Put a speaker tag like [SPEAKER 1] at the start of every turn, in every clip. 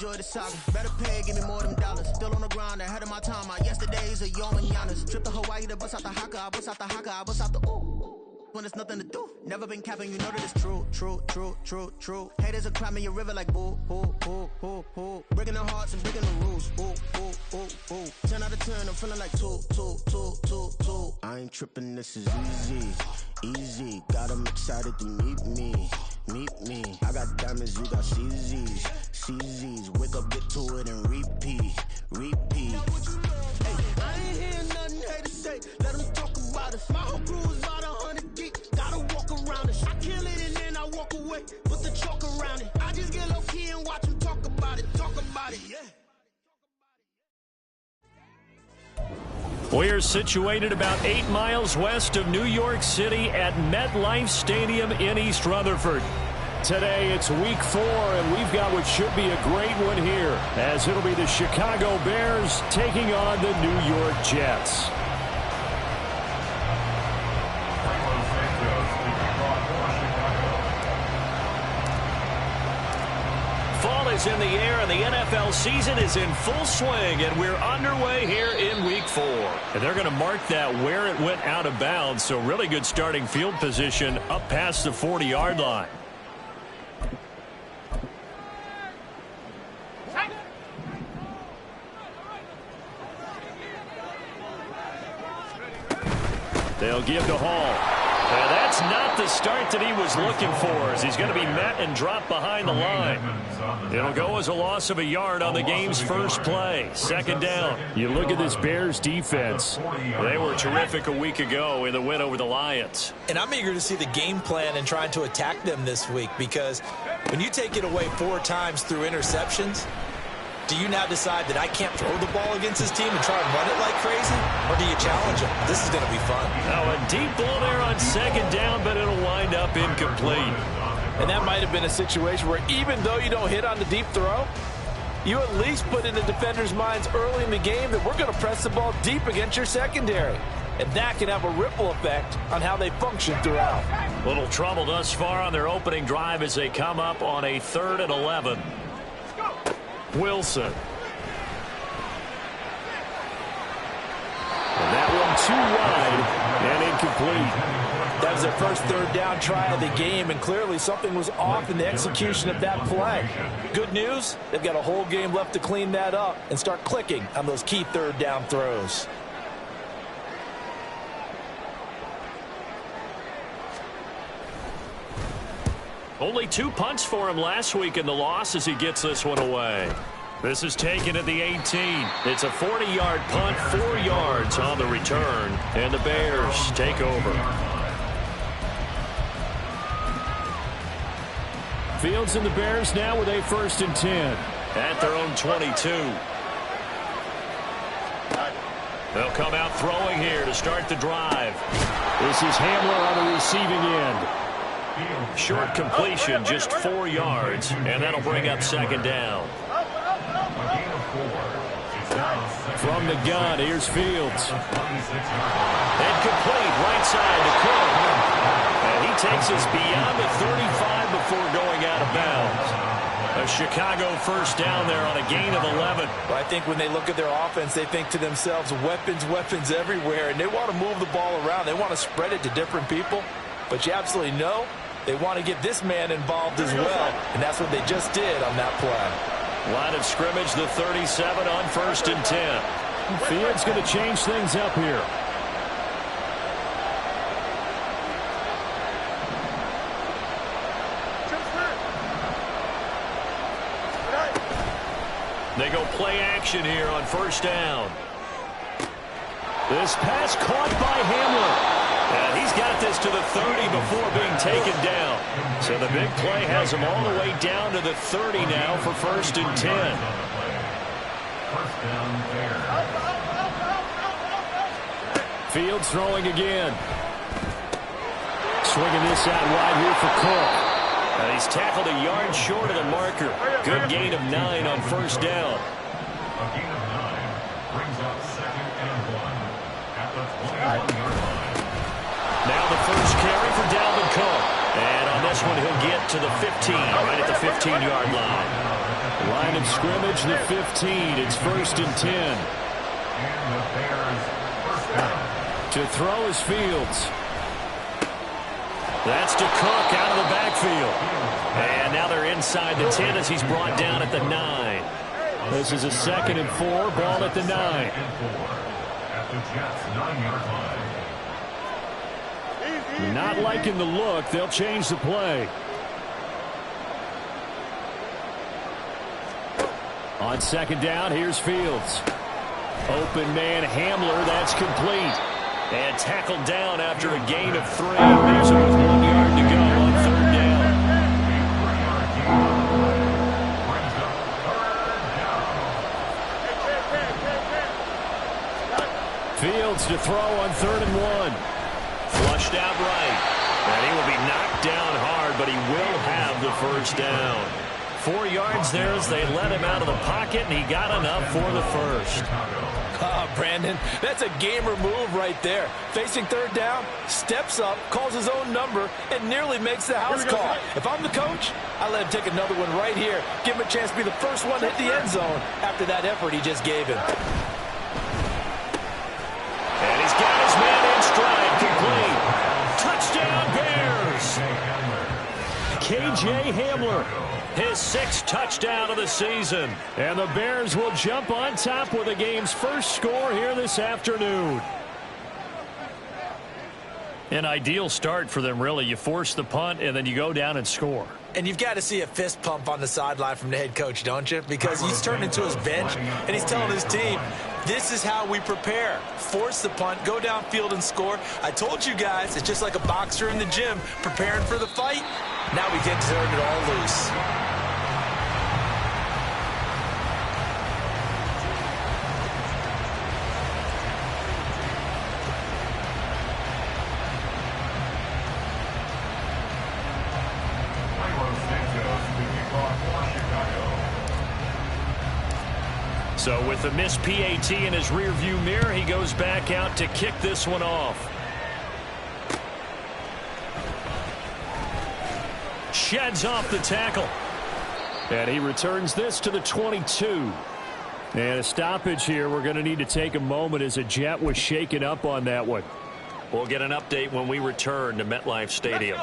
[SPEAKER 1] enjoy the saga. Better pay, give me more than dollars. Still on the grind, ahead of my time. My yesterdays are yo mananas. Trip to Hawaii to bust out the haka. I bust out the haka. I bust out the ooh. When there's nothing to do. Never been capping, you know that it's true, true, true, true, true. Haters are climbing your river like boo, boo, boo, boo, boo. Breaking their hearts and breaking the rules. Ooh, ooh, ooh, ooh. 10 out of 10, I'm feeling like 2, 2, 2, 2, 2. I ain't tripping, this is easy, easy. Got 'em excited to meet me, meet me. I got diamonds, you got CZs, CZs. Wake up, get to it and repeat, repeat. Hey, I ain't hearing nothing haters say. Let them talk about us. My whole crew is about 100 deep. Gotta walk around it. I kill it and then I walk away. Put the chalk around it. I just get low key and watch them talk about it. Talk about it, yeah.
[SPEAKER 2] We're situated about 8 miles west of New York City at MetLife Stadium in East Rutherford. Today it's week 4, and we've got what should be a great one here, as it'll be the Chicago Bears taking on the New York Jets. Fall is in the air, and the NFL season is in full swing, and we're underway here in week 4. And they're going to mark that where it went out of bounds, so really good starting field position up past the 40-yard line. They'll give to Hall. And that's not the start that he was looking for, as he's going to be met and dropped behind the line. It'll go as a loss of a yard on the game's first play. Second down. You look at this Bears defense. They were terrific a week ago in the win over the Lions.
[SPEAKER 3] And I'm eager to see the game plan and trying to attack them this week, because when you take it away 4 times through interceptions, do you now decide that I can't throw the ball against this team and try and run it like crazy? Or do you challenge them? This is going to be fun.
[SPEAKER 2] Now a deep ball there on second down, but it'll wind up incomplete.
[SPEAKER 4] And that might have been a situation where even though you don't hit on the deep throw, you at least put in the defenders' minds early in the game that we're going to press the ball deep against your secondary. And that can have a ripple effect on how they function throughout.
[SPEAKER 2] Little trouble thus far on their opening drive as they come up on a 3rd and 11. Wilson. And that one too wide and incomplete.
[SPEAKER 4] That was their first 3rd down try of the game, and clearly something was off in the execution of that play. Good news, they've got a whole game left to clean that up and start clicking on those key 3rd down throws.
[SPEAKER 2] Only 2 punts for him last week in the loss as he gets this one away. This is taken at the 18. It's a 40-yard punt, 4 yards on the return, and the Bears take over. Fields and the Bears now with a 1st and 10 at their own 22. They'll come out throwing here to start the drive. This is Hamler on the receiving end. Short completion, just 4 yards, and that'll bring up second down. From the gun, here's Fields. Incomplete, right side to Cook. And he takes us beyond the 35 before going out of bounds. A Chicago 1st down there on a gain of 11.
[SPEAKER 4] Well, I think when they look at their offense, they think to themselves, weapons, weapons everywhere, and they want to move the ball around. They want to spread it to different people, but you absolutely know they want to get this man involved as well, and that's what they just did on that play.
[SPEAKER 2] Line of scrimmage, the 37 on 1st and 10. Fields going to change things up here. They go play action here on 1st down. This pass caught by Hamler. And he's got this to the 30 before being taken down. So the big play has him all the way down to the 30 now for 1st and 10. Fields throwing again. Swinging this out wide here for Cook. And he's tackled a yard short of the marker. Good gain of 9 on 1st down.
[SPEAKER 5] A gain of 9 brings up 2nd and 1 at the 21-yard line.
[SPEAKER 2] Now the first carry for Dalvin Cook. And on this one, he'll get to the 15, right at the 15-yard line. Line of scrimmage, the 15. It's 1st and 10.
[SPEAKER 5] And the Bears first down.
[SPEAKER 2] To throw is Fields. That's to Cook out of the backfield. And now they're inside the 10 as he's brought down at the 9. This is a 2nd and 4, ball at the 9.
[SPEAKER 5] At the Jets' 9-yard line.
[SPEAKER 2] Not liking the look. They'll change the play. On 2nd down, here's Fields. Open man Hamler, that's complete. And tackled down after a gain of 3. Leaves it with 1 yard to go on 3rd down. Fields to throw on 3rd and 1. Flushed out right. And he will be knocked down hard, but he will have the 1st down. 4 yards there as they let him out of the pocket, and he got enough for the 1st.
[SPEAKER 4] Oh, Brandon, that's a gamer move right there. Facing 3rd down, steps up, calls his own number, and nearly makes the house call. If I'm the coach, I let him take another one right here. Give him a chance to be the first one to hit the end zone after that effort he just gave him.
[SPEAKER 2] And he's got his man in stride, complete. Touchdown, Bears! K.J. Hamler. His 6th touchdown of the season. And the Bears will jump on top with the game's first score here this afternoon. An ideal start for them, really. You force the punt, and then you go down and score.
[SPEAKER 3] And you've got to see a fist pump on the sideline from the head coach, don't you? Because he's turned into his bench, and he's telling his team, this is how we prepare. Force the punt, go downfield and score. I told you guys, it's just like a boxer in the gym preparing for the fight. Now we get to turn it all loose.
[SPEAKER 2] So with the missed PAT in his rearview mirror, he goes back out to kick this one off. Sheds off the tackle. And he returns this to the 22. And a stoppage here. We're going to need to take a moment as a Jet was shaken up on that one. We'll get an update when we return to MetLife Stadium.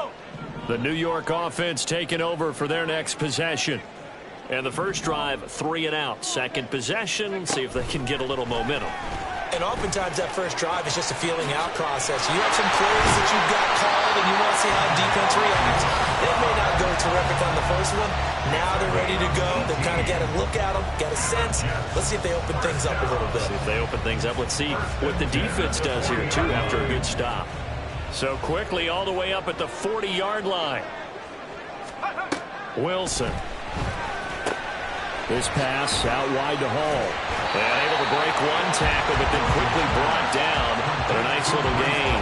[SPEAKER 2] The New York offense taking over for their next possession. And the first drive, 3 and out. Second possession, see if they can get a little momentum.
[SPEAKER 3] And oftentimes that first drive is just a feeling out process. You have some plays that you've got called and you want to see how defense reacts. They may not go terrific on the first one. Now they're ready to go. They've kind of got to look at them, got a sense. Let's see if they open things up a little bit.
[SPEAKER 2] See if they open things up. Let's see what the defense does here, too, after a good stop. So quickly all the way up at the 40-yard line. Wilson. This pass out wide to Hall. And able to break one tackle, but then quickly brought down. But a nice little gain.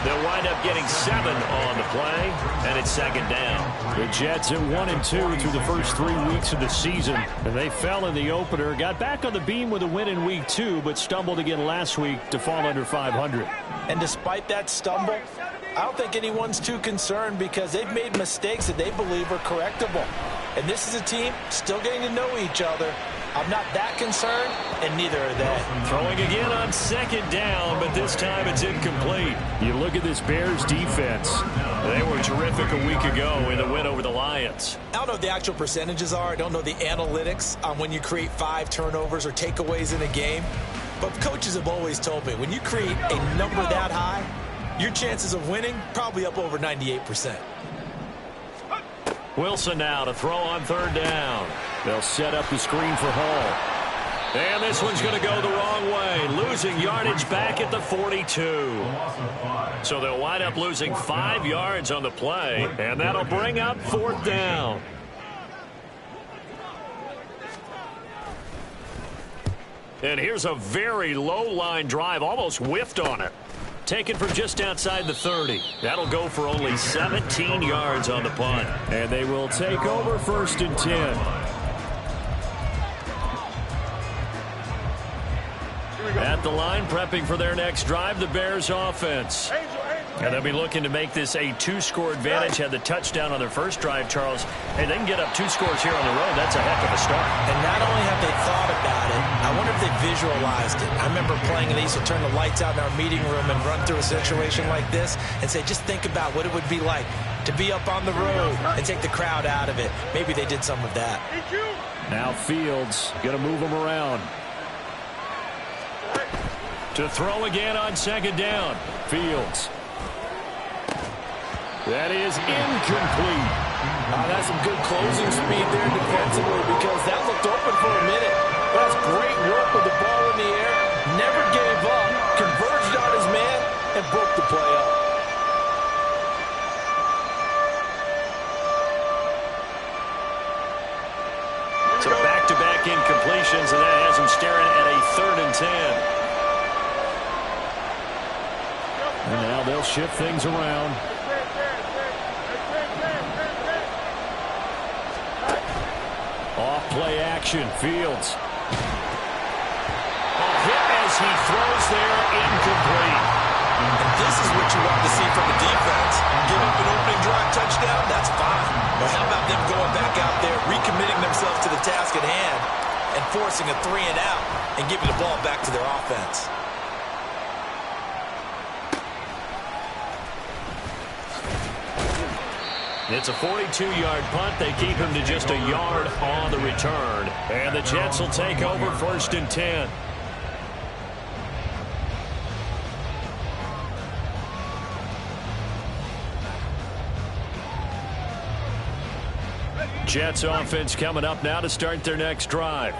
[SPEAKER 2] They'll wind up getting 7 on the play, and it's 2nd down. The Jets at 1-2 through the first 3 weeks of the season. And they fell in the opener, got back on the beam with a win in week 2, but stumbled again last week to fall under 500.
[SPEAKER 4] And despite that stumble, I don't think anyone's too concerned because they've made mistakes that they believe are correctable. And this is a team still getting to know each other. I'm not that concerned, and neither are they.
[SPEAKER 2] Throwing again on 2nd down, but this time it's incomplete. You look at this Bears defense. They were terrific a week ago in the win over the Lions.
[SPEAKER 3] I don't know what the actual percentages are. I don't know the analytics on when you create 5 turnovers or takeaways in a game. But coaches have always told me, when you create a number that high, your chances of winning probably up over 98%.
[SPEAKER 2] Wilson now to throw on 3rd down. They'll set up the screen for Hall. And this one's going to go the wrong way. Losing yardage back at the 42. So they'll wind up losing 5 yards on the play. And that'll bring up 4th down. And here's a very low line drive. Almost whiffed on it. Taken from just outside the 30. That'll go for only 17 yards on the punt. And they will take over 1st and 10. At the line, prepping for their next drive, the Bears offense. And they'll be looking to make this a 2-score advantage. Had the touchdown on their first drive, Charles. Hey, they can get up 2 scores here on the road. That's a heck of a start.
[SPEAKER 3] And not only have they thought about it, I wonder if they visualized it. I remember playing, and they used to turn the lights out in our meeting room and run through a situation like this and say, just think about what it would be like to be up on the road and take the crowd out of it. Maybe they did some of that.
[SPEAKER 2] Now Fields going to move them around. To throw again on second down. Fields. That is incomplete.
[SPEAKER 4] That's some good closing speed there defensively because that looked open for a minute. That's great work with the ball in the air. Never gave up. Converged on his man and broke the play up.
[SPEAKER 2] So back-to-back incompletions, and that has him staring at a 3rd and 10. And now they'll shift things around. Off-play action, Fields. A hit as he throws there, incomplete.
[SPEAKER 3] And this is what you want to see from a defense. Give up an opening drive touchdown, that's fine. But how about them going back out there, recommitting themselves to the task at hand, and forcing a 3-and-out and giving the ball back to their offense?
[SPEAKER 2] It's a 42-yard punt. They keep him to just a yard on the return. And the Jets will take over 1st and 10. Jets offense coming up now to start their next drive.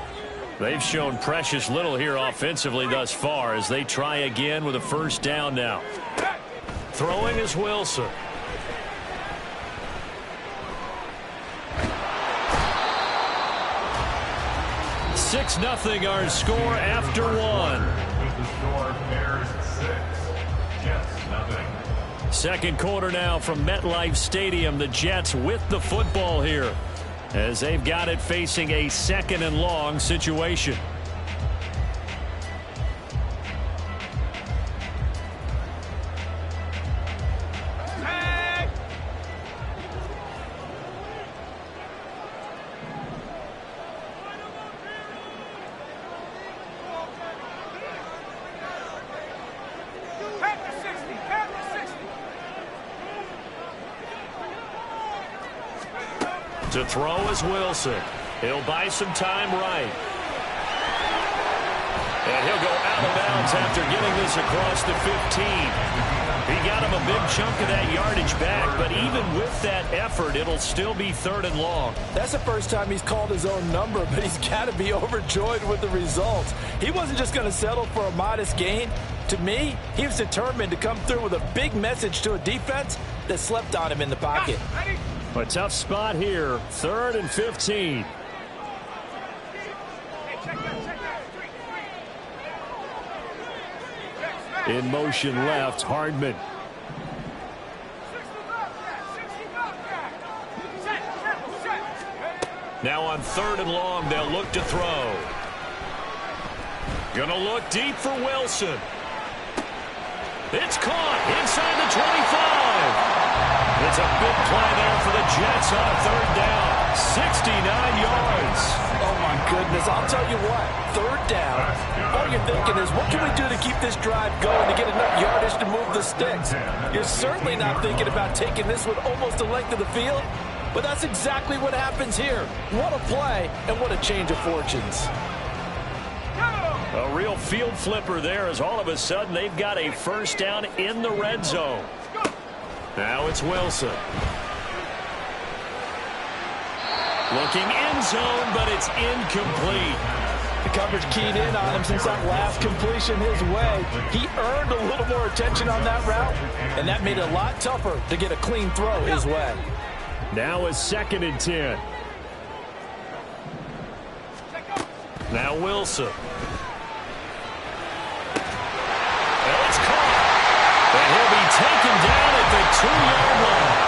[SPEAKER 2] They've shown precious little here offensively thus far as they try again with a 1st down now. Throwing is Wilson. 6-0 our score after 1.
[SPEAKER 5] With the score, Bears 6, Jets nothing.
[SPEAKER 2] Second quarter now from MetLife Stadium. The Jets with the football here as they've got it facing a 2nd and long situation. To throw is Wilson. He'll buy some time right. And he'll go out of bounds after getting this across the 15. He got him a big chunk of that yardage back, but even with that effort, it'll still be 3rd and long.
[SPEAKER 4] That's the first time he's called his own number, but he's got to be overjoyed with the results. He wasn't just going to settle for a modest gain. To me, he was determined to come through with a big message to a defense that slept on him in the pocket.
[SPEAKER 2] A tough spot here, 3rd and 15. In motion left, Hardman. Now on 3rd and long, they'll look to throw. Gonna look deep for Wilson. It's caught inside the 25. It's a big play there for the Jets on 3rd down. 69 yards.
[SPEAKER 4] Oh, my goodness. I'll tell you what. 3rd down. All you're thinking is, what can we do to keep this drive going to get enough yardage to move the sticks? You're certainly not thinking about taking this with almost the length of the field, but that's exactly what happens here. What a play and what a change of fortunes.
[SPEAKER 2] A real field flipper there as all of a sudden they've got a 1st down in the red zone. Now it's Wilson. Looking end zone, but it's incomplete.
[SPEAKER 4] The coverage keyed in on him since that last completion his way. He earned a little more attention on that route, and that made it a lot tougher to get a clean throw his way.
[SPEAKER 2] Now it's 2nd and 10. Now Wilson. And it's caught. And he'll be taken down at the 2-yard line.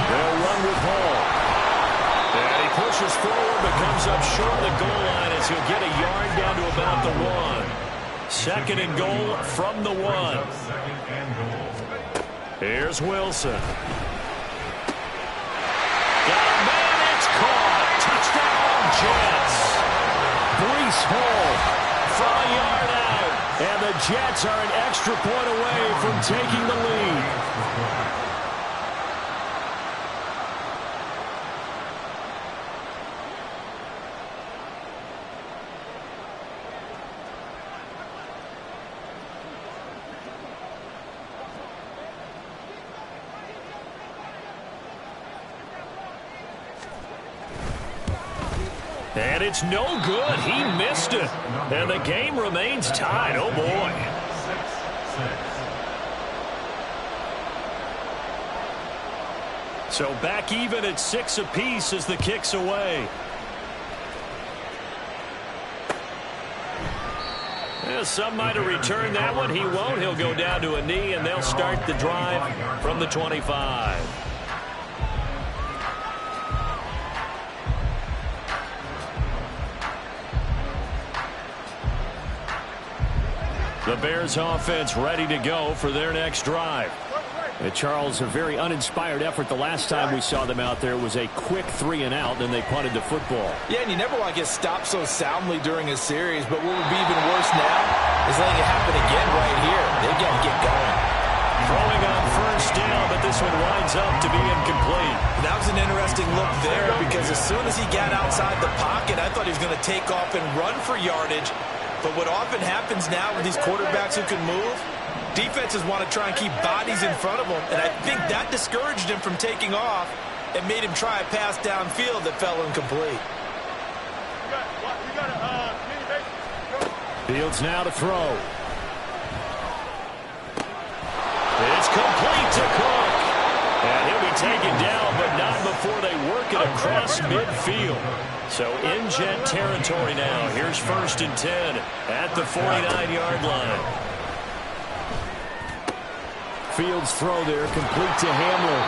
[SPEAKER 2] They'll run with Hall. And he pushes forward but comes up short of the goal line as he'll get a yard down second and goal from the 1. Here's Wilson. Got a man, it's caught. Touchdown, Jets. Breece Hall from a yard out. And the Jets are an extra point away from taking the lead. And it's no good. He missed it. And the game remains tied. Oh, boy. So back even at 6 apiece as the kick's away. Yeah, some might have returned that one. He won't. He'll go down to a knee, and they'll start the drive from the 25. The Bears offense ready to go for their next drive.
[SPEAKER 6] Charles, a very uninspired effort the last time we saw them out there. It was a quick 3 and out, and they punted the football.
[SPEAKER 3] Yeah, and you never want to get stopped so soundly during a series, but what would be even worse now is letting it happen again right here. They've got to get going.
[SPEAKER 2] Throwing on first down, but this one winds up to be incomplete.
[SPEAKER 3] That was an interesting look there because as soon as he got outside the pocket, I thought he was going to take off and run for yardage. But what often happens now with these quarterbacks who can move, defenses want to try and keep bodies in front of them, and I think that discouraged him from taking off and made him try a pass downfield that fell incomplete.
[SPEAKER 6] Fields now to throw.
[SPEAKER 2] It's complete to Cook. And he'll be taken down, but not before they work it across midfield. So in Jet territory now. Here's 1st and 10 at the 49-yard line.
[SPEAKER 6] Fields throw there, complete to Hamlin.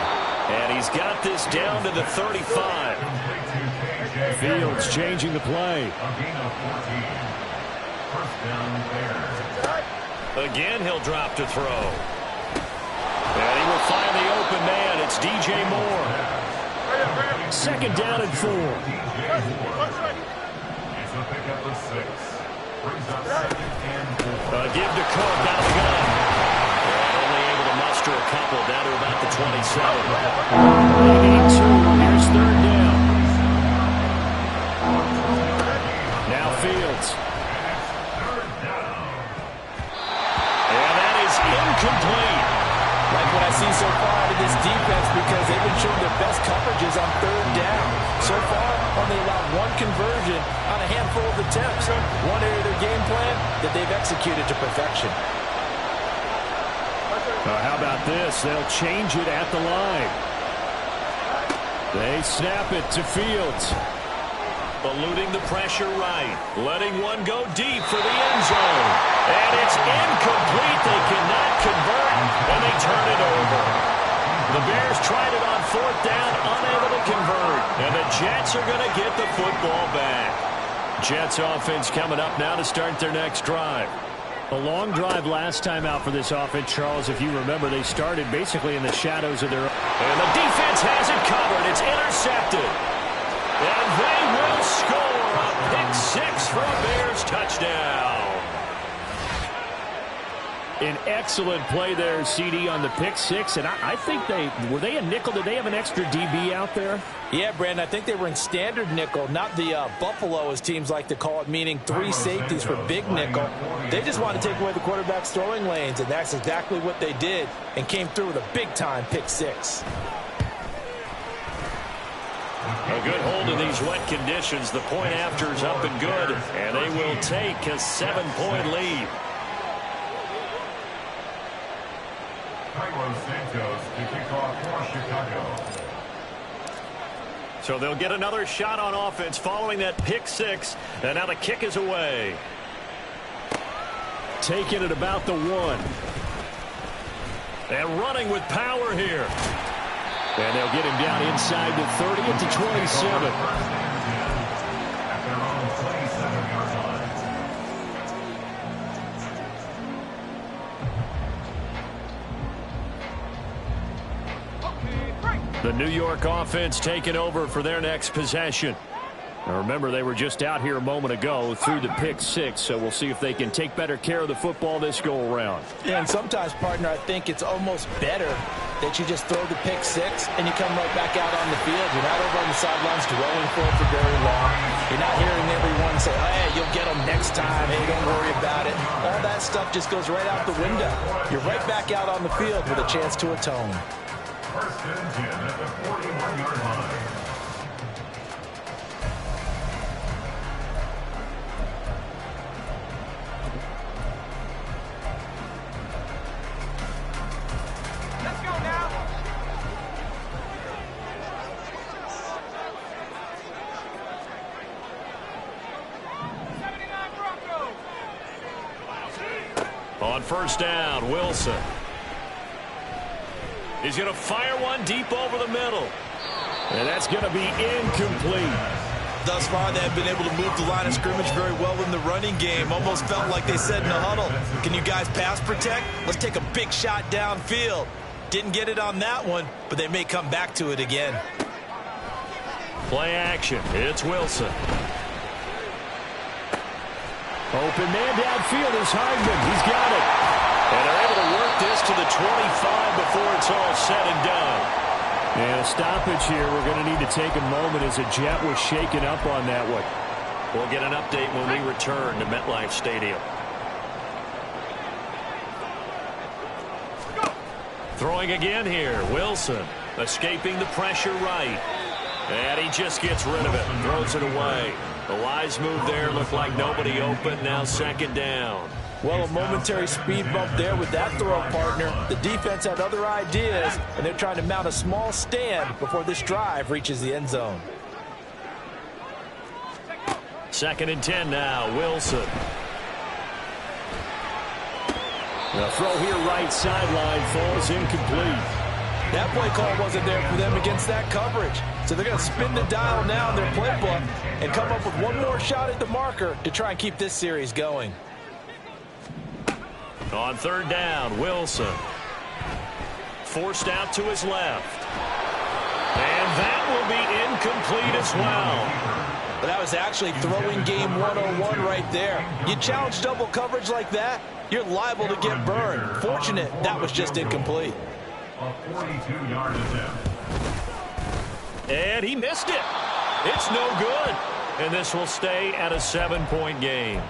[SPEAKER 2] And he's got this down to the 35.
[SPEAKER 6] Fields changing the play.
[SPEAKER 2] Again, he'll drop to throw. And he will find the open man. It's DJ Moore.
[SPEAKER 6] 2nd down and 4.
[SPEAKER 2] Give to Cook out of the gun. And only able to muster a couple down to about the 27.
[SPEAKER 6] They need 2. Here's 3rd down. Now Fields.
[SPEAKER 2] And that is incomplete.
[SPEAKER 3] Like what I see so far out of this defense because they've been showing their best coverages on 3rd down. So far, only allowed 1 conversion on a handful of attempts. One area of their game plan that they've executed to perfection.
[SPEAKER 6] How about this? They'll change it at the line. They snap it to Fields.
[SPEAKER 2] Eluding the pressure right. Letting one go deep for the end zone. And it's incomplete. They cannot convert, and they turn it over. The Bears tried it on 4th down, unable to convert. And the Jets are going to get the football back. Jets offense coming up now to start their next drive.
[SPEAKER 6] A long drive last time out for this offense, Charles. If you remember, they started basically in the shadows of their...
[SPEAKER 2] And the defense has it covered. It's intercepted. And they will score a pick 6 for a Bears touchdown.
[SPEAKER 6] An excellent play there, CD, on the pick 6. And I think were they a nickel? Did they have an extra DB out there?
[SPEAKER 3] Yeah, Brandon, I think they were in standard nickel, not the Buffalo, as teams like to call it, meaning 3 safeties for big nickel. They just wanted to take away the quarterback's throwing lanes, and that's exactly what they did and came through with a big-time pick 6.
[SPEAKER 2] A good hold in these wet conditions. The point after's up and good, and they will take a 7-point lead.
[SPEAKER 5] Carlos Santos to kick off for Chicago.
[SPEAKER 2] So they'll get another shot on offense following that pick 6, and now the kick is away.
[SPEAKER 6] Taking it about the 1.
[SPEAKER 2] And running with power here.
[SPEAKER 6] And they'll get him down inside the 30 at the 27.
[SPEAKER 5] At their own 27-yard line.
[SPEAKER 2] The New York offense taking over for their next possession. Now remember, they were just out here a moment ago through the pick six, so we'll see if they can take better care of the football this go-around.
[SPEAKER 3] Yeah, and sometimes, partner, I think it's almost better that you just throw the pick six and you come right back out on the field. You're not over on the sidelines dwelling for it for very long. You're not hearing everyone say, oh, hey, you'll get them next time. Hey, don't worry about it. All that stuff just goes right out the window. You're right back out on the field with a chance to atone.
[SPEAKER 5] First and 10 at the 41-yard line.
[SPEAKER 2] On first down, Wilson. He's going to fire one deep over the middle.
[SPEAKER 6] And that's going to be incomplete.
[SPEAKER 3] Thus far, they have been able to move the line of scrimmage very well in the running game. Almost felt like they said in the huddle, can you guys pass protect? Let's take a big shot downfield. Didn't get it on that one, but they may come back to it again.
[SPEAKER 2] Play action. It's Wilson.
[SPEAKER 6] Open man downfield is Hardman. He's got it.
[SPEAKER 2] And they're able to work this to the 25 before it's all said and done.
[SPEAKER 6] And a stoppage here. We're going to need to take a moment as a jet was shaken up on that one.
[SPEAKER 2] We'll get an update when we return to MetLife Stadium. Throwing again here. Wilson escaping the pressure right. And he just gets rid of it. Throws it away. The wise move there. Looked like nobody open. Now second down.
[SPEAKER 3] Well, a momentary speed bump there with that throw, partner. The defense had other ideas, and they're trying to mount a small stand before this drive reaches the end zone.
[SPEAKER 2] Second and 10 now. Wilson.
[SPEAKER 6] The throw here right sideline falls incomplete.
[SPEAKER 3] That play call wasn't there for them against that coverage. So they're going to spin the dial now in their playbook and come up with one more shot at the marker to try and keep this series going.
[SPEAKER 2] On third down, Wilson. Forced out to his left. And that will be incomplete as well.
[SPEAKER 3] But that was actually throwing game 101 right there. You challenge double coverage like that, you're liable to get burned. Fortunate that was just incomplete.
[SPEAKER 5] A 42-yard attempt.
[SPEAKER 2] And he missed it. It's no good. And this will stay at a 7-point game.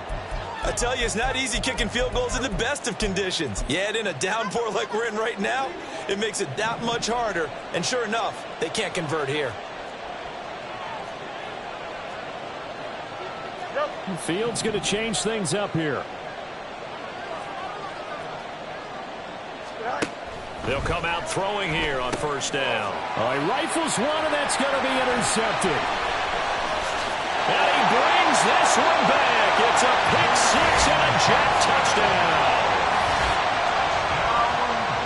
[SPEAKER 3] I tell you, it's not easy kicking field goals in the best of conditions. You add in a downpour like we're in right now, it makes it that much harder. And sure enough, they can't convert here.
[SPEAKER 6] Fields going to change things up here.
[SPEAKER 2] They'll come out throwing here on first down.
[SPEAKER 6] He rifles one, and that's going to be intercepted.
[SPEAKER 2] And he brings this one back. It's a pick six and a Jet touchdown.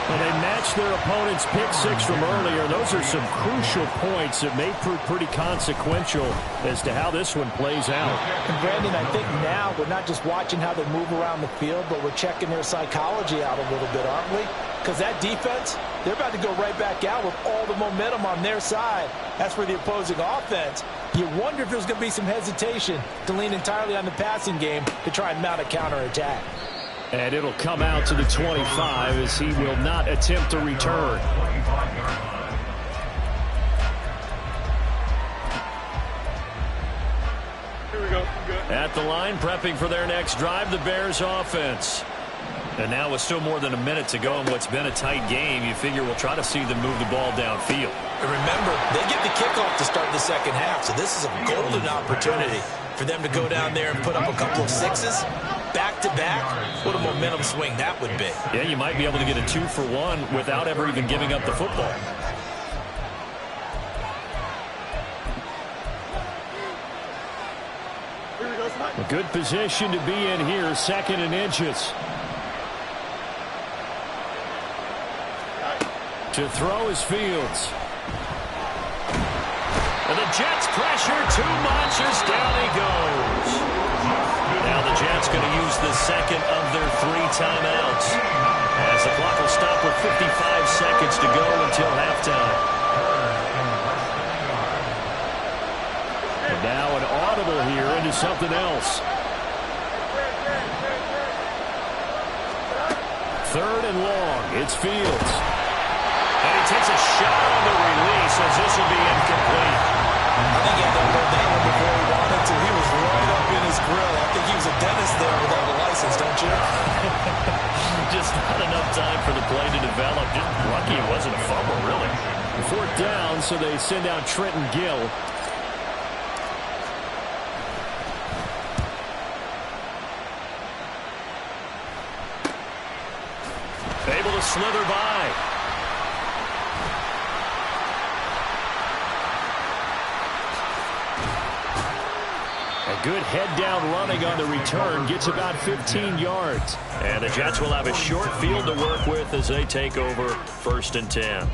[SPEAKER 6] And they matched their opponent's pick six from earlier. Those are some crucial points that may prove pretty consequential as to how this one plays out.
[SPEAKER 3] And Brandon, I think now we're not just watching how they move around the field, but we're checking their psychology out a little bit, aren't we? Because that defense, they're about to go right back out with all the momentum on their side. That's for the opposing offense. You wonder if there's going to be some hesitation to lean entirely on the passing game to try and mount a counterattack.
[SPEAKER 6] And it'll come out to the 25 as he will not attempt to return.
[SPEAKER 7] Here we go.
[SPEAKER 2] At the line, prepping for their next drive, the Bears offense. And now with still more than a minute to go in what's been a tight game, you figure we'll try to see them move the ball downfield.
[SPEAKER 3] And remember, they get the kickoff to start the second half, so this is a golden opportunity for them to go down there and put up a couple of sixes back-to-back. What a momentum swing that would be.
[SPEAKER 2] Yeah, you might be able to get a 2-for-1 without ever even giving up the football.
[SPEAKER 6] A good position to be in here, second and inches. To throw is Fields.
[SPEAKER 2] And the Jets pressure too much as down he goes. Now the Jets going to use the second of their 3 timeouts as the clock will stop with 55 seconds to go until halftime.
[SPEAKER 6] into something else. 3rd and long. It's Fields.
[SPEAKER 2] And he takes a shot on the release as this will be incomplete.
[SPEAKER 3] I think he had to hold that one before he wanted to. He was right up in his grill. I think he was a dentist there without a license, don't you?
[SPEAKER 2] Just not enough time for the play to develop. Just lucky it wasn't a fumble, really.
[SPEAKER 6] 4th down, so they send out Trenton Gill.
[SPEAKER 2] Able to slither by.
[SPEAKER 6] A good head-down running on the return. Gets about 15 yards.
[SPEAKER 2] And the Jets will have a short field to work with as they take over 1st and 10.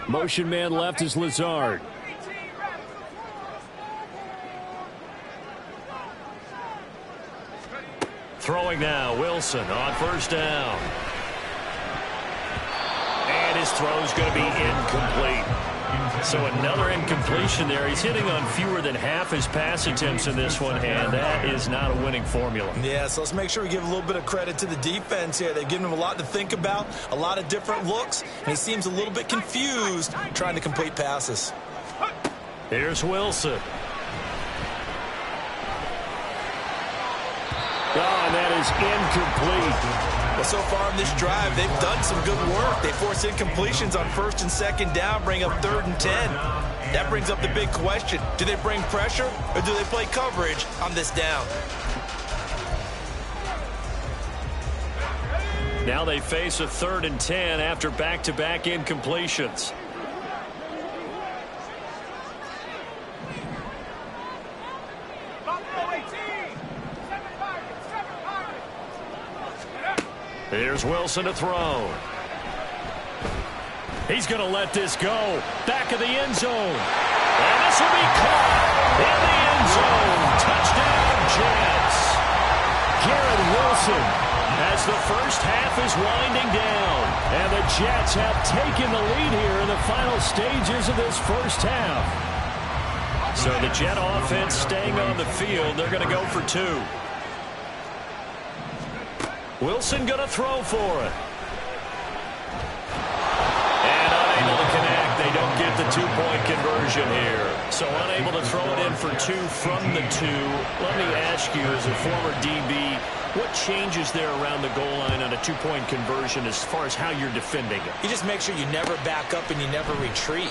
[SPEAKER 6] Motion man left is Lazard.
[SPEAKER 2] Throwing now, Wilson on 1st down. And his throw's going to be incomplete. So another incompletion there. He's hitting on fewer than half his pass attempts in this one, and that is not a winning formula.
[SPEAKER 3] Yeah, so let's make sure we give a little bit of credit to the defense here. They've given him a lot to think about, a lot of different looks, and he seems a little bit confused trying to complete passes.
[SPEAKER 2] Here's Wilson.
[SPEAKER 6] Oh, and that is incomplete.
[SPEAKER 3] Well, so far in this drive, they've done some good work. They force incompletions on 1st and 2nd down, bring up 3rd and 10. That brings up the big question. Do they bring pressure or do they play coverage on this down?
[SPEAKER 2] Now they face a 3rd and 10 after back-to-back incompletions. Here's Wilson to throw.
[SPEAKER 6] He's going to let this go. Back of the end zone. And this will be caught in the end zone. Touchdown, Jets. Garrett Wilson as the first half is winding down. And the Jets have taken the lead here in the final stages of this first half.
[SPEAKER 2] So the Jet offense staying on the field. They're going to go for 2. Wilson going to throw for it. And unable to connect. They don't get the 2-point conversion here. So unable to throw it in for 2 from the 2. Let me ask you, as a former DB, what changes there around the goal line on a 2-point conversion as far as how you're defending it?
[SPEAKER 3] You just make sure you never back up and you never retreat.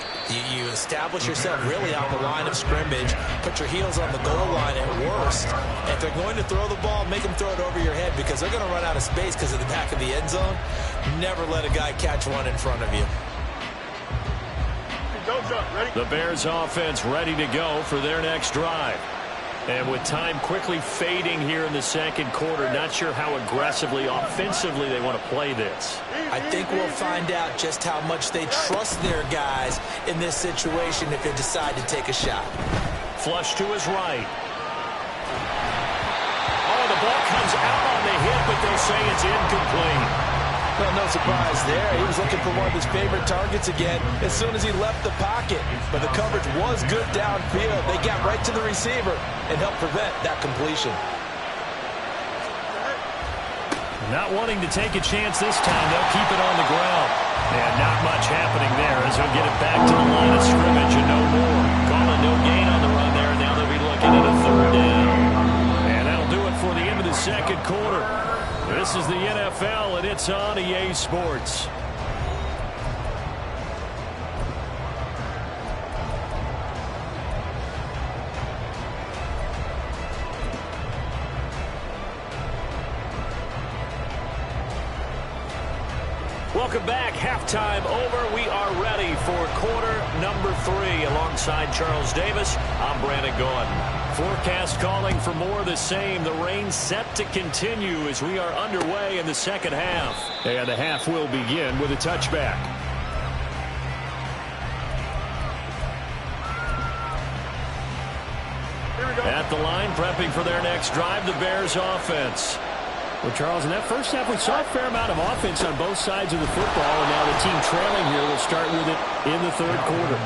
[SPEAKER 3] You establish yourself really on the line of scrimmage, put your heels on the goal line at worst. And if they're going to throw the ball, make them throw it over your head because they're going to run out of space because of the back of the end zone. Never let a guy catch one in front of you.
[SPEAKER 2] The Bears offense ready to go for their next drive. And with time quickly fading here in the 2nd quarter, not sure how aggressively, offensively they want to play this.
[SPEAKER 3] I think we'll find out just how much they trust their guys in this situation if they decide to take a shot.
[SPEAKER 2] Flush to his right. Oh, the ball comes out on the hip, but they'll say it's incomplete.
[SPEAKER 4] Well, no surprise there. He was looking for one of his favorite targets again as soon as he left the pocket. But the coverage was good downfield. They got right to the receiver and helped prevent that completion.
[SPEAKER 2] Not wanting to take a chance this time. They'll keep it on the ground. And not much happening there as he'll get it back to the line of scrimmage and no more. Calling no gain on the run there. Now they'll be looking at a 3rd down. And that'll do it for the end of the 2nd quarter. This is the NFL, and it's on EA Sports. Welcome back. Halftime over. We are ready for quarter number 3. Alongside Charles Davis, I'm Brandon Gaudin. Forecast calling for more of the same. The rain set to continue as we are underway in the 2nd half.
[SPEAKER 6] And the half will begin with a touchback.
[SPEAKER 7] Here we
[SPEAKER 2] At the line, prepping for their next drive, the Bears offense.
[SPEAKER 6] Well, Charles, in that first half, we saw a fair amount of offense on both sides of the football, and now the team trailing here will start with it in the third quarter.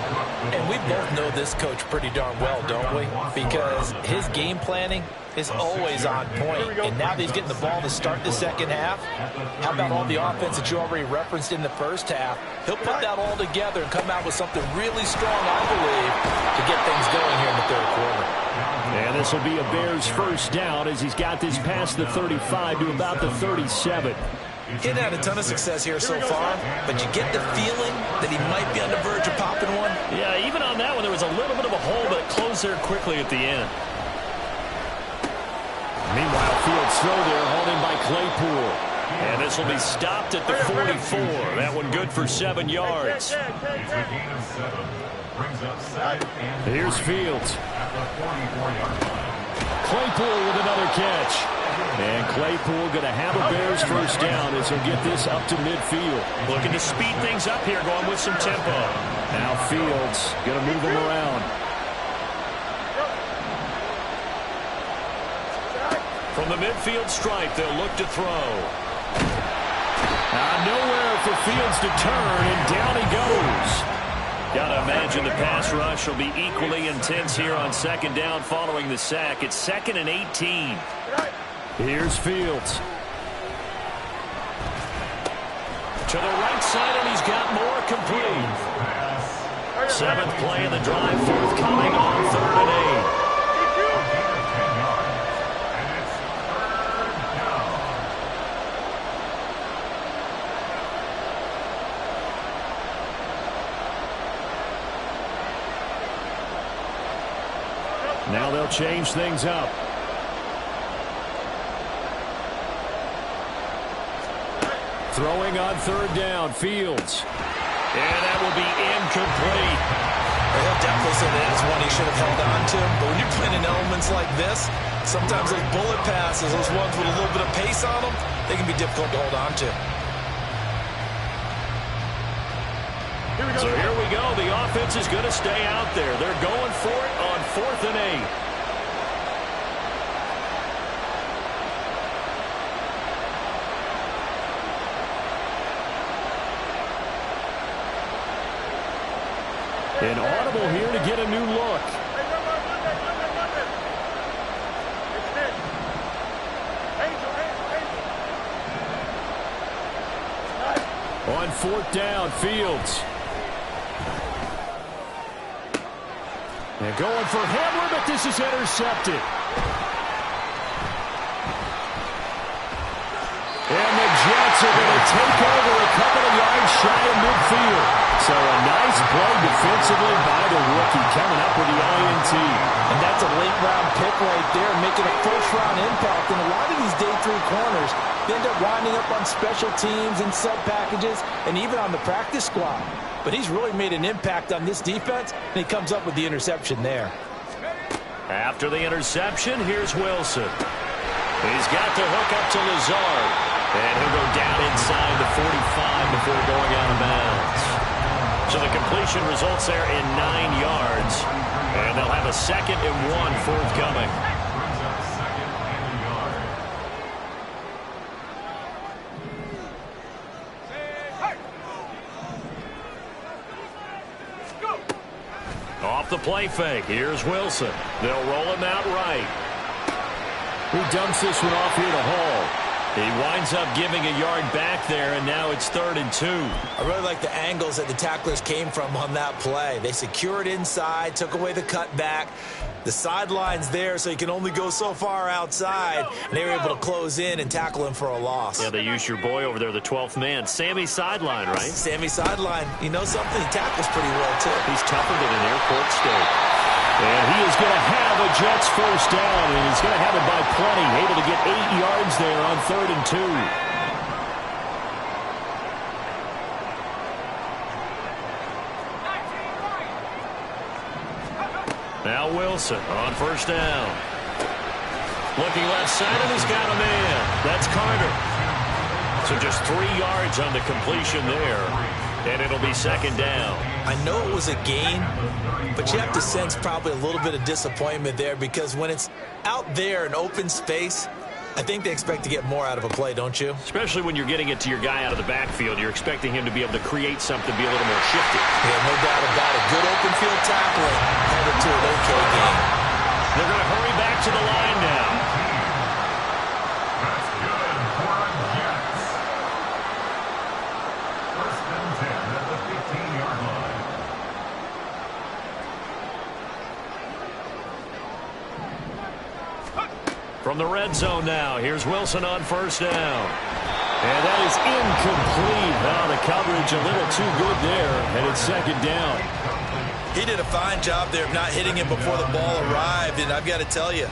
[SPEAKER 3] And we both know this coach pretty darn well, don't we? Because his game planning is always on point. And now that he's getting the ball to start the second half, how about all the offense that you already referenced in the first half? He'll put that all together and come out with something really strong, I believe, to get things going here in the third quarter.
[SPEAKER 6] And this will be a Bears first down as he's got this past the 35 to about the 37.
[SPEAKER 3] He hadn't had a ton of success here so far, but you get the feeling that he might be on the verge of popping one.
[SPEAKER 2] Yeah, even on that one, there was a little bit of a hole, but it closed there quickly at the end.
[SPEAKER 6] Meanwhile, Fields throw there, hauled in by Claypool.
[SPEAKER 2] And this will be stopped at the 44. That one good for 7 yards.
[SPEAKER 6] Here's Fields. Claypool with another catch. And Claypool going to have a Bears first down as he'll get this up to midfield.
[SPEAKER 2] Looking to speed things up here, going with some tempo.
[SPEAKER 6] Now Fields going to move him around.
[SPEAKER 2] From the midfield stripe, they'll look to throw.
[SPEAKER 6] Nowhere for Fields to turn, and down he goes.
[SPEAKER 2] Gotta imagine the pass rush will be equally intense here on second down following the sack. It's 2nd and 18.
[SPEAKER 6] Here's Fields.
[SPEAKER 2] To the right side, and he's got more complete. 7th play of the drive, forthcoming on 3rd and 8.
[SPEAKER 6] Now they'll change things up. Throwing on 3rd down, Fields.
[SPEAKER 2] And that will be incomplete.
[SPEAKER 3] He'll definitely say that is one he should have held on to. But when you're playing in elements like this, sometimes those bullet passes, those ones with a little bit of pace on them, they can be difficult to hold on to.
[SPEAKER 2] So here we go. The offense is going to stay out there. They're going for it on 4th and 8.
[SPEAKER 6] An audible here to get a new look. On 4th down, Fields. And going for Hamler, but this is intercepted. And the Jets are going to take over a couple of yards shy of midfield. So a nice play defensively by the rookie coming up with the INT.
[SPEAKER 3] And that's a late-round pick right there, making a first-round impact. And a lot of these day 3 corners, they end up winding up on special teams and sub-packages and even on the practice squad. But he's really made an impact on this defense, and he comes up with the interception there.
[SPEAKER 2] After the interception, here's Wilson. He's got the hook up to Lazard. And he'll go down inside the 45 before going out of bounds. So the completion results there in 9 yards. And they'll have a 2nd and 1 forthcoming. Off the play fake. Here's Wilson. They'll roll him out right.
[SPEAKER 6] He dumps this one off here to Hall.
[SPEAKER 2] He winds up giving a yard back there, and now it's 3rd and 2.
[SPEAKER 3] I really like the angles that the tacklers came from on that play. They secured inside, took away the cutback. The sideline's there, so you can only go so far outside, and they were able to close in and tackle him for a loss.
[SPEAKER 2] Yeah, they used your boy over there, the 12th man. Sammy Sideline, right?
[SPEAKER 3] Sammy Sideline. You know something? He tackles pretty well, too.
[SPEAKER 2] He's tougher than an airport steak.
[SPEAKER 6] And he is going to have a Jets first down, and he's going to have it by plenty. Able to get 8 yards there on 3rd and 2.
[SPEAKER 2] Now Wilson on first down. Looking left side, and he's got a man. That's Carter. So just 3 yards on the completion there. And it'll be 2nd down.
[SPEAKER 3] I know it was a gain, but you have to sense probably a little bit of disappointment there because when it's out there in open space, I think they expect to get more out of a play, don't you?
[SPEAKER 2] Especially when you're getting it to your guy out of the backfield. You're expecting him to be able to create something, be a little more shifty.
[SPEAKER 3] Yeah, no doubt about it. Good open field tackling headed to an okay game.
[SPEAKER 2] They're going to hurry back to the line now.
[SPEAKER 5] That's good for a Jets. First and 10 at the 15-yard line.
[SPEAKER 2] From the red zone now, here's Wilson on first down. And that is incomplete. Oh, the coverage a little too good there, and it's second down.
[SPEAKER 3] He did a fine job there of not hitting him before the ball arrived, and I've got to tell you,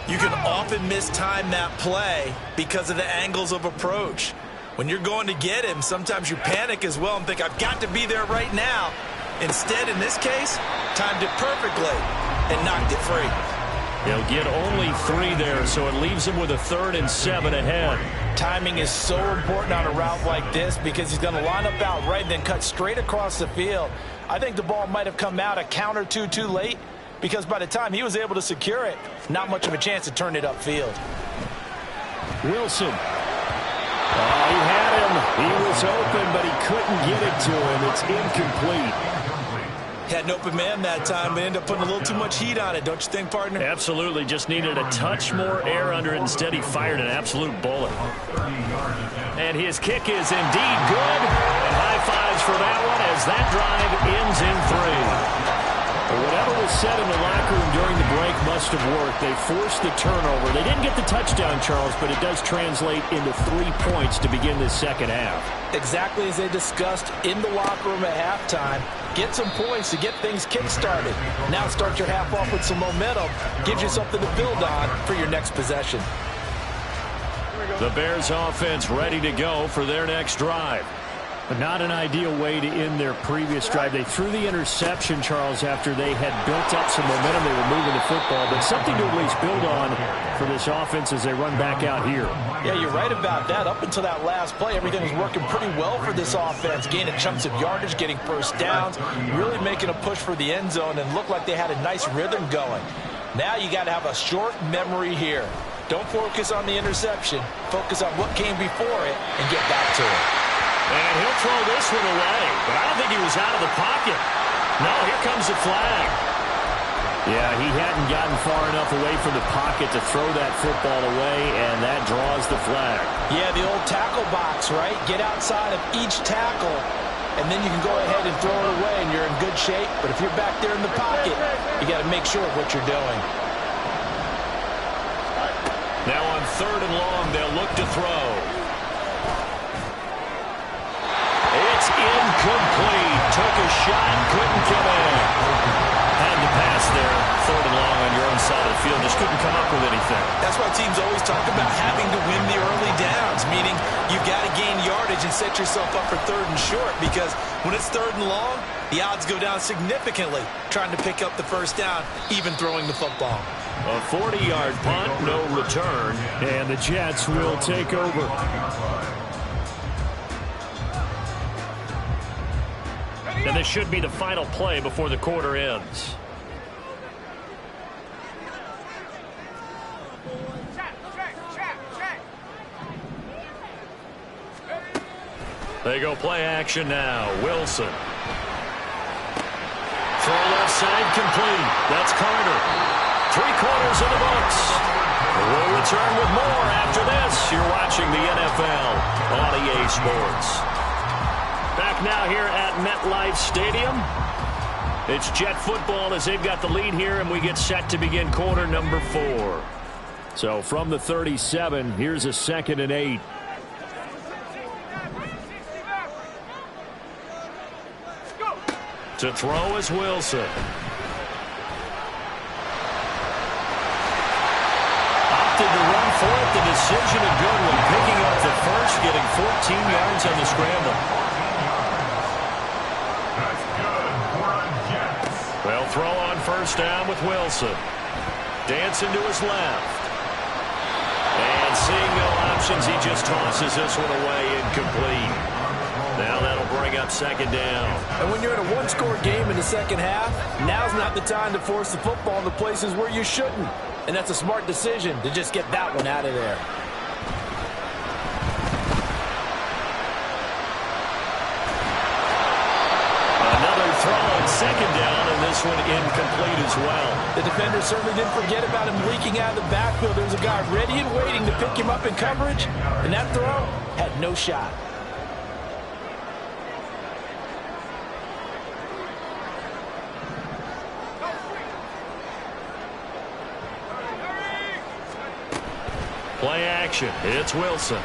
[SPEAKER 3] you can often mistime that play because of the angles of approach. When you're going to get him, sometimes you panic as well and think, I've got to be there right now. Instead, in this case, timed it perfectly and knocked it free.
[SPEAKER 2] He'll get only 3 there, so it leaves him with a 3rd and 7 ahead.
[SPEAKER 4] Timing is so important on a route like this because he's going to line up out right and then cut straight across the field. I think the ball might have come out a count or two too late because by the time he was able to secure it, not much of a chance to turn it upfield.
[SPEAKER 2] Wilson. Oh, he had him. He was open, but he couldn't get it to him. It's incomplete.
[SPEAKER 3] Had an open man that time, but ended up putting a little too much heat on it, don't you think, partner?
[SPEAKER 2] Absolutely. Just needed a touch more air under it. Instead, he fired an absolute bullet. And his kick is indeed good. And high fives for that one as that drive ends in 3. But whatever was said in the locker room during the break must have worked. They forced the turnover. They didn't get the touchdown, Charles, but it does translate into 3 points to begin this second half.
[SPEAKER 4] Exactly as they discussed in the locker room at halftime. Get some points to get things kick-started. Now start your half off with some momentum. Gives you something to build on for your next possession.
[SPEAKER 2] The Bears offense ready to go for their next drive. But not an ideal way to end their previous drive. They threw the interception, Charles, after they had built up some momentum. They were moving the football, but something to at least build on for this offense as they run back out here.
[SPEAKER 4] Yeah, you're right about that. Up until that last play, everything was working pretty well for this offense, gaining chunks of yardage, getting first downs, really making a push for the end zone, and looked like they had a nice rhythm going. Now you got to have a short memory here. Don't focus on the interception. Focus on what came before it and get back to it.
[SPEAKER 2] And he'll throw this one away, but I don't think he was out of the pocket. No, here comes the flag. Yeah, he hadn't gotten far enough away from the pocket to throw that football away, and that draws the flag.
[SPEAKER 4] Yeah, the old tackle box, right? Get outside of each tackle, and then you can go ahead and throw it away, and you're in good shape. But if you're back there in the pocket, you got to make sure of what you're doing.
[SPEAKER 2] Now on 3rd and long, they'll look to throw. It's incomplete. Took a shot, couldn't come in. Had to pass there. 3rd and long on your own side of the field. Just couldn't come up with anything.
[SPEAKER 3] That's why teams always talk about having to win the early downs, meaning you've got to gain yardage and set yourself up for 3rd and short because when it's 3rd and long, the odds go down significantly trying to pick up the first down, even throwing the football.
[SPEAKER 2] A 40-yard punt, no return, and the Jets will take over. And this should be the final play before the quarter ends. They go play action now. Wilson. Throw left side complete. That's Carter. 3/4 of the books. We'll return with more after this. You're watching the NFL on EA Sports. Back now here at MetLife Stadium. It's Jet football as they've got the lead here, and we get set to begin quarter number 4. So from the 37, here's a 2nd and 8. To throw is Wilson. Opted to run for it. The decision a good one. Picking up the first, getting 14 yards on the scramble.
[SPEAKER 5] That's good for a Jets.
[SPEAKER 2] Well, throw on first down with Wilson. Dancing to his left. And seeing no options, he just tosses this one away incomplete. Now that'll bring up second down.
[SPEAKER 4] And when you're in a one-score game in the second half, now's not the time to force the football in the places where you shouldn't. And that's a smart decision to just get that one out of there.
[SPEAKER 2] Another throw on second down, and this one incomplete as well.
[SPEAKER 4] The defender certainly didn't forget about him leaking out of the backfield. There was a guy ready and waiting to pick him up in coverage, and that throw had no shot.
[SPEAKER 2] Play action. It's Wilson.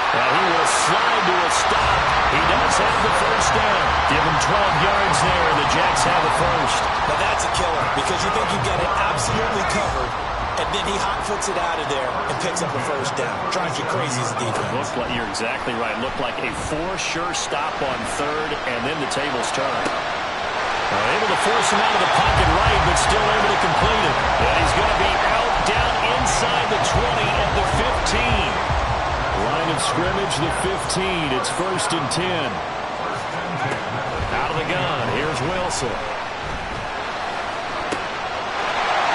[SPEAKER 2] And he will slide to a stop. He does have the first down. Give him 12 yards there, and the Jets have a first.
[SPEAKER 3] Now that's a killer because you think you've got it absolutely covered, and then he hot-foots it out of there and picks up a first down. Drives you crazy as a defense.
[SPEAKER 2] Looks like, you're exactly right. Looked like a for-sure stop on third, and then the tables turn. Able to force him out of the pocket right, but still able to complete it. And he's going to be out down inside the 20 at the 15.
[SPEAKER 6] Line of scrimmage, the 15. It's 1st and 10.
[SPEAKER 2] Out of the gun. Here's Wilson.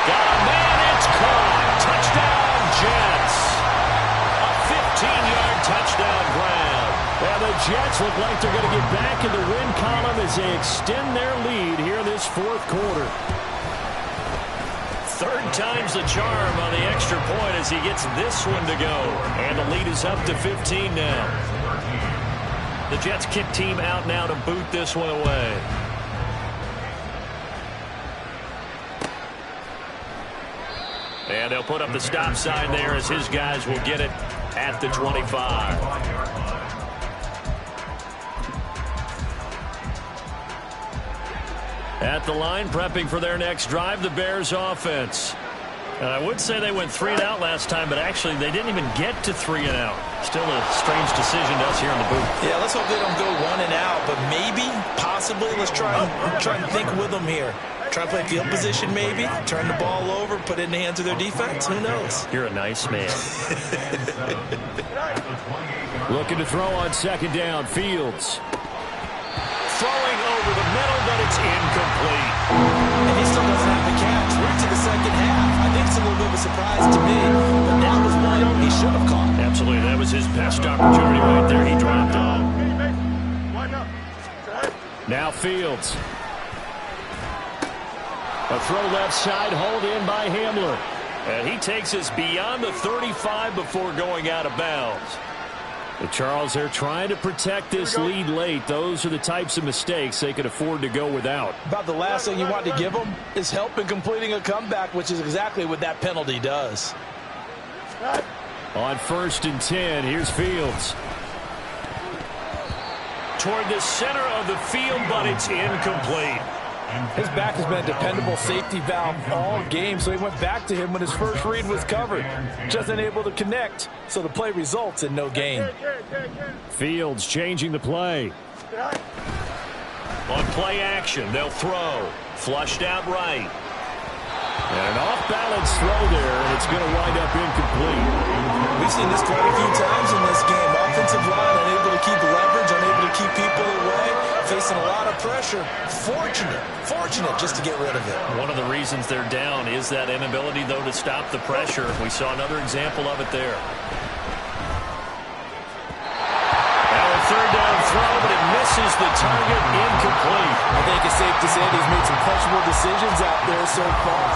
[SPEAKER 2] Got a man. It's caught. Touchdown, Jets. A 15-yard touchdown grab.
[SPEAKER 6] And the Jets look like they're going to get back in the win column as they extend their lead here in this fourth quarter.
[SPEAKER 2] Third time's the charm on the extra point as he gets this one to go. And the lead is up to 15 now. The Jets kick team out now to boot this one away. And they'll put up the stop sign there as his guys will get it at the 25. At the line, prepping for their next drive, the Bears offense. And I would say they went 3 and out last time, but actually they didn't even get to 3 and out. Still a strange decision to us here in the booth.
[SPEAKER 3] Yeah, let's hope they don't go 1 and out, but maybe, possibly, let's try and think with them here. Try to play field position maybe, turn the ball over, put it in the hands of their defense. Who knows?
[SPEAKER 2] You're a nice man.
[SPEAKER 6] Looking to throw on second down, Fields.
[SPEAKER 2] Throwing over the middle, but it's incomplete.
[SPEAKER 3] And he still doesn't have the catch. We're to the second half. I think it's a little bit of a surprise to me, but that was one he should have caught.
[SPEAKER 2] Absolutely. That was his best opportunity right there. He dropped it.
[SPEAKER 6] Now Fields. A throw left side, hauled in by Hamler.
[SPEAKER 2] And he takes us beyond the 35 before going out of bounds.
[SPEAKER 6] But Charles, they're trying to protect this lead late. Those are the types of mistakes they could afford to go without.
[SPEAKER 4] About the last thing you want to give them is help in completing a comeback, which is exactly what that penalty does.
[SPEAKER 6] On 1st and 10, here's Fields.
[SPEAKER 2] Toward the center of the field, but it's incomplete.
[SPEAKER 4] His back has been a dependable safety valve all game, so he went back to him when his first read was covered. Just unable to connect, so the play results in no gain.
[SPEAKER 6] Fields changing the play.
[SPEAKER 2] On play action, they'll throw. Flushed out right.
[SPEAKER 6] And an off-balance throw there, and it's going to wind up incomplete.
[SPEAKER 3] We've seen this quite a few times in this game. Offensive line unable to keep leverage, unable to keep people away, facing a lot of pressure. Fortunate just to get rid of it.
[SPEAKER 2] One of the reasons they're down is that inability, though, to stop the pressure. We saw another example of it there. Now a third down throw, but it misses the target, incomplete.
[SPEAKER 4] I think it's safe to say he's made some questionable decisions out there so far.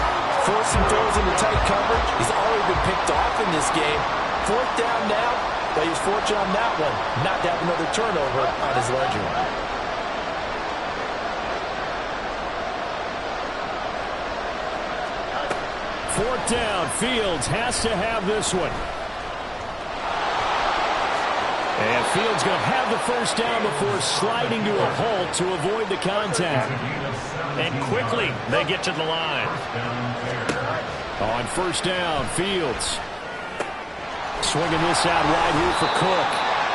[SPEAKER 4] Forced some throws into tight coverage. He's already been picked off in this game. 4th down now, but he's fortunate on that one not to have another turnover on his ledger.
[SPEAKER 6] Fourth down, Fields has to have this one. And Fields going to have the first down before sliding to a halt to avoid the contact.
[SPEAKER 2] And quickly, they get to the line.
[SPEAKER 6] On 1st down, Fields. Swinging this out wide here for Cook.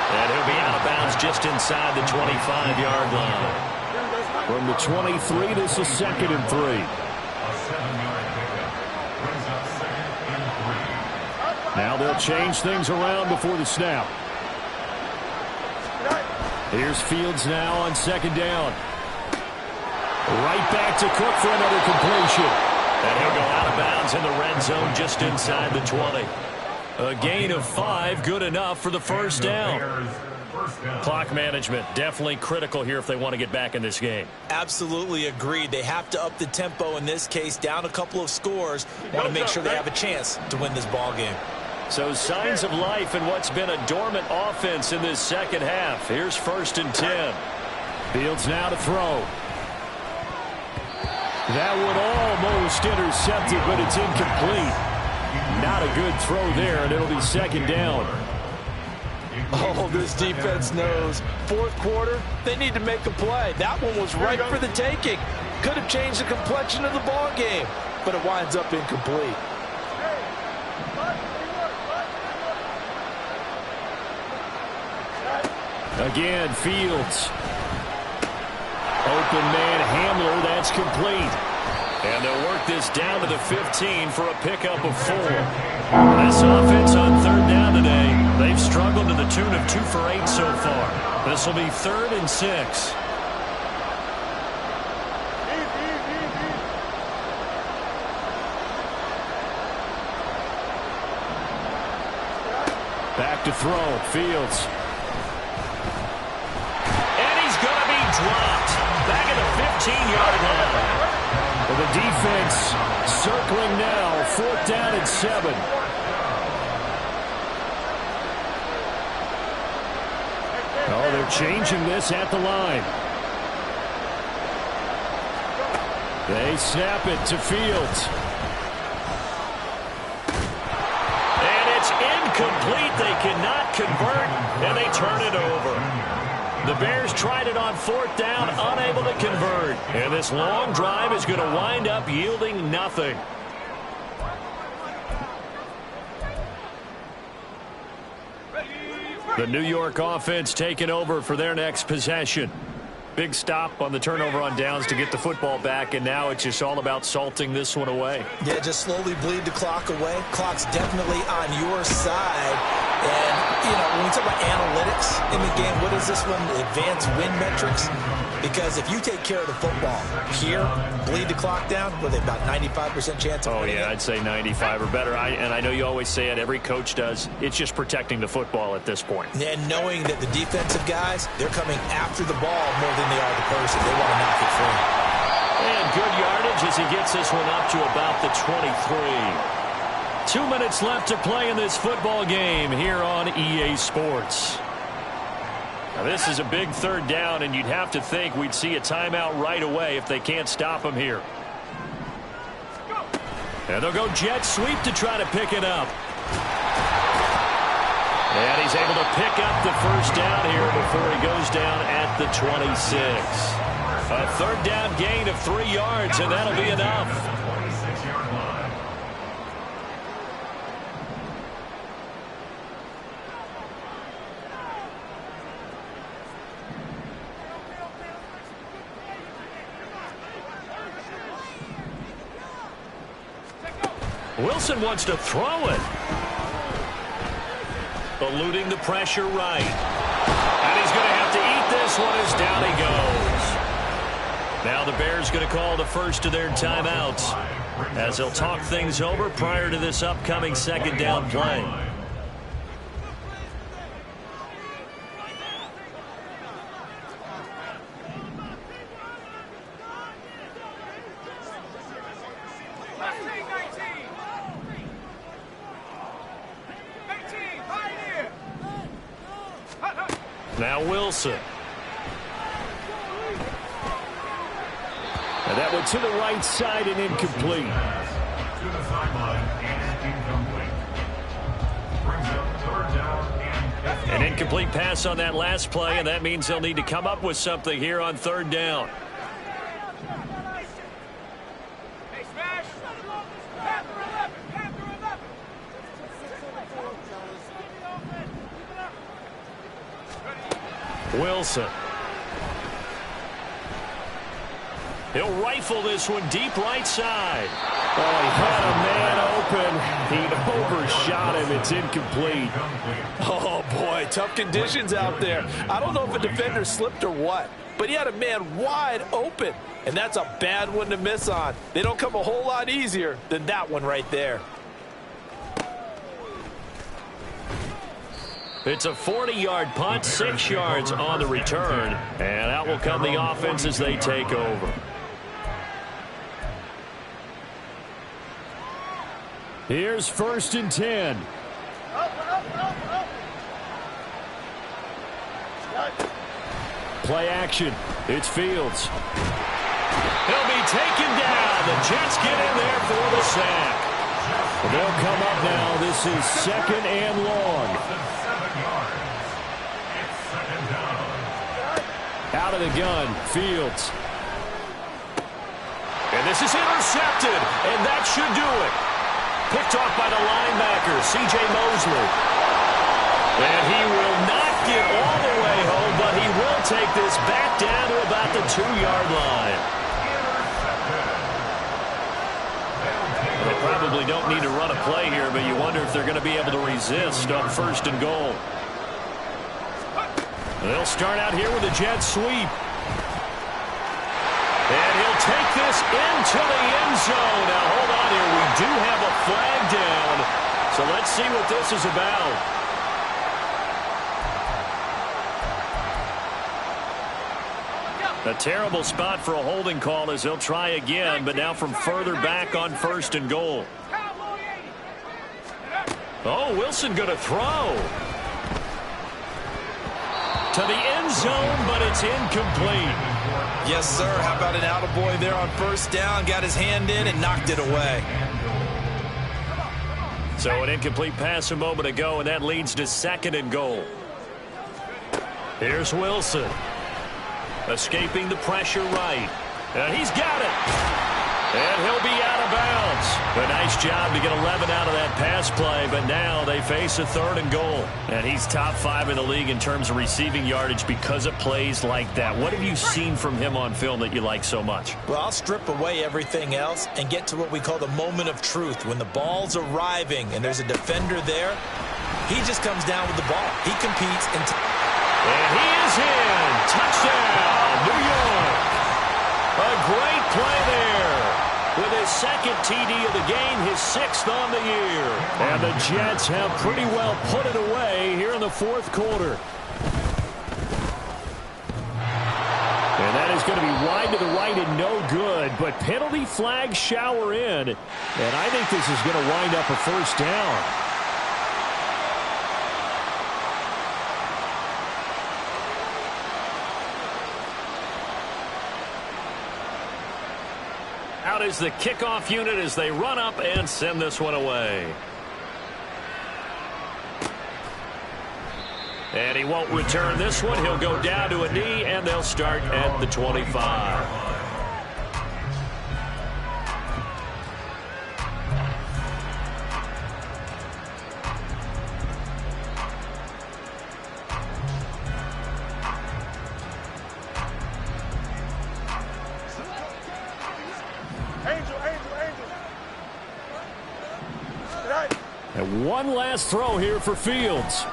[SPEAKER 2] And he'll be out of bounds just inside the 25-yard line.
[SPEAKER 6] From the 23, this is 2nd and 3. Now they'll change things around before the snap. Here's Fields now on second down. Right back to Cook for another completion. And he'll go out of bounds in the red zone just inside the 20. A gain of 5, good enough for the first down. Clock management, definitely critical here if they want to get back in this game.
[SPEAKER 3] Absolutely agreed. They have to up the tempo in this case, down a couple of scores. Want to make sure they have a chance to win this ball game.
[SPEAKER 2] So signs of life in what's been a dormant offense in this second half. Here's 1st and 10.
[SPEAKER 6] Fields now to throw. That would almost intercept it, but it's incomplete. Not a good throw there, and it'll be second down.
[SPEAKER 4] Oh, this defense knows. Fourth quarter, they need to make a play. That one was right for the taking. Could have changed the complexion of the ball game, but it winds up incomplete.
[SPEAKER 6] Again, Fields. Open man Hamler, that's complete.
[SPEAKER 2] And they'll work this down to the 15 for a pickup of 4. This offense on third down today, they've struggled to the tune of 2 for 8 so far. This will be 3rd and 6.
[SPEAKER 6] Back to throw, Fields.
[SPEAKER 2] And he's going to be dropped. Back at the 15-yard line.
[SPEAKER 6] Well, the defense circling now, 4th down and 7. Oh, they're changing this at the line. They snap it to Fields.
[SPEAKER 2] And it's incomplete. They cannot convert, and they turn it over. The Bears tried it on 4th down, unable to convert. And this long drive is going to wind up yielding nothing.
[SPEAKER 6] The New York offense taking over for their next possession. Big stop on the turnover on downs to get the football back, and now it's just all about salting this one away.
[SPEAKER 3] Yeah, just slowly bleed the clock away. Clock's definitely on your side. And, you know, when we talk about analytics in the game, what is this one? Advanced win metrics? Because if you take care of the football here, bleed the clock down, with about 95% chance of winning
[SPEAKER 6] yeah,
[SPEAKER 3] it.
[SPEAKER 6] I'd say 95 or better. And I know you always say it, every coach does. It's just protecting the football at this point.
[SPEAKER 3] And knowing that the defensive guys, they're coming after the ball more than they are the person. They want to knock it free.
[SPEAKER 2] And good yardage as he gets this one up to about the 23.
[SPEAKER 6] 2 minutes left to play in this football game here on EA Sports.
[SPEAKER 2] Now this is a big 3rd down, and you'd have to think we'd see a timeout right away if they can't stop him here.
[SPEAKER 6] And they'll go jet sweep to try to pick it up.
[SPEAKER 2] And he's able to pick up the first down here before he goes down at the 26. A 3rd down gain of 3 yards, and that'll be enough. Wilson wants to throw it. Eluding the pressure right. And he's going to have to eat this one as down he goes. Now the Bears going to call the first of their timeouts as they'll talk things over prior to this upcoming 2nd down play. Now Wilson.
[SPEAKER 6] And that went to the right side and incomplete.
[SPEAKER 5] To the sideline and incomplete. Brings up 3rd down and 15.
[SPEAKER 2] An incomplete pass on that last play, and that means they'll need to come up with something here on 3rd down. Wilson. He'll rifle this one deep right side.
[SPEAKER 6] Oh, he had a man open. He overshot him. It's incomplete.
[SPEAKER 4] Oh, boy, tough conditions out there. I don't know if a defender slipped or what, but he had a man wide open, and that's a bad one to miss on. They don't come a whole lot easier than that one right there.
[SPEAKER 2] It's a 40-yard punt, 6 yards on the return, and out will come the offense as they take over.
[SPEAKER 6] Here's 1st and 10. Play action. It's Fields.
[SPEAKER 2] He'll be taken down. The Jets get in there for the sack.
[SPEAKER 6] They'll come up now. This is 2nd and long. Out of the gun, Fields.
[SPEAKER 2] And this is intercepted, and that should do it. Picked off by the linebacker, C.J. Mosley. And he will not get all the way home, but he will take this back down to about the 2-yard line. They probably don't need to run a play here, but you wonder if they're going to be able to resist on 1st and goal. They'll start out here with a jet sweep. And he'll take this into the end zone. Now, hold on here. We do have a flag down. So let's see what this is about. A terrible spot for a holding call as they'll try again, but now from further back on 1st and goal. Oh, Wilson going to throw to the end zone, but it's incomplete.
[SPEAKER 3] Yes, sir. How about an attaboy there on 1st down? Got his hand in and knocked it away.
[SPEAKER 2] So an incomplete pass a moment ago, and that leads to 2nd and goal. Here's Wilson. Escaping the pressure right. And he's got it. And he'll be out of bounds. A nice job to get 11 out of that pass play, but now they face a 3rd and goal. And he's top 5 in the league in terms of receiving yardage because of plays like that. What have you seen from him on film that you like so much?
[SPEAKER 3] Well, I'll strip away everything else and get to what we call the moment of truth. When the ball's arriving and there's a defender there, he just comes down with the ball. He competes. And
[SPEAKER 2] he is in. Touchdown, New York. A great play there. With his 2nd TD of the game, his 6th on the year.
[SPEAKER 6] And the Jets have pretty well put it away here in the 4th quarter. And that is going to be wide to the right and no good, but penalty flag shower in. And I think this is going to wind up a 1st down.
[SPEAKER 2] Out is the kickoff unit as they run up and send this one away. And he won't return this one. He'll go down to a knee, and they'll start at the 25.
[SPEAKER 6] And one last throw here for Fields.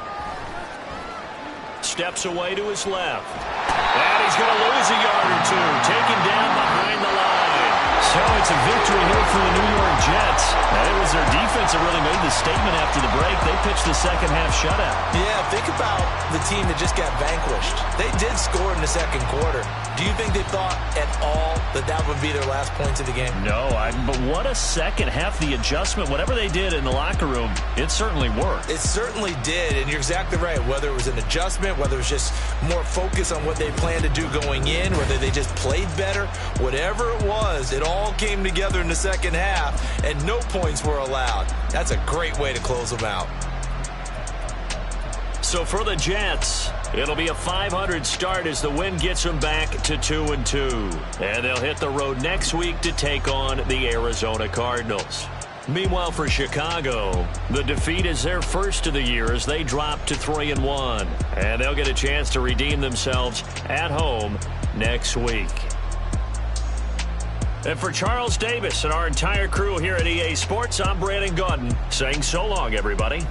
[SPEAKER 2] Steps away to his left. And he's going to lose a yard or two. Taken down behind the line.
[SPEAKER 6] So it's a victory here for the New York Jets.
[SPEAKER 2] And it was their defense that really made the statement after the break. They pitched the 2nd half shutout.
[SPEAKER 3] Yeah, think about the team that just got vanquished. They did score in the 2nd quarter. Do you think they thought at all that that would be their last points of the game?
[SPEAKER 2] No, but what a 2nd half. The adjustment, whatever they did in the locker room, it certainly worked.
[SPEAKER 3] It certainly did, and you're exactly right. Whether it was an adjustment, whether it was just more focus on what they planned to do going in, whether they just played better, whatever it was, it all came together in the 2nd half, and no points were allowed. That's a great way to close them out.
[SPEAKER 2] So for the Jets, it'll be a .500 start as the win gets them back to 2-2. And they'll hit the road next week to take on the Arizona Cardinals. Meanwhile, for Chicago, the defeat is their first of the year as they drop to 3-1. And they'll get a chance to redeem themselves at home next week. And for Charles Davis and our entire crew here at EA Sports, I'm Brandon Gaudin saying so long, everybody.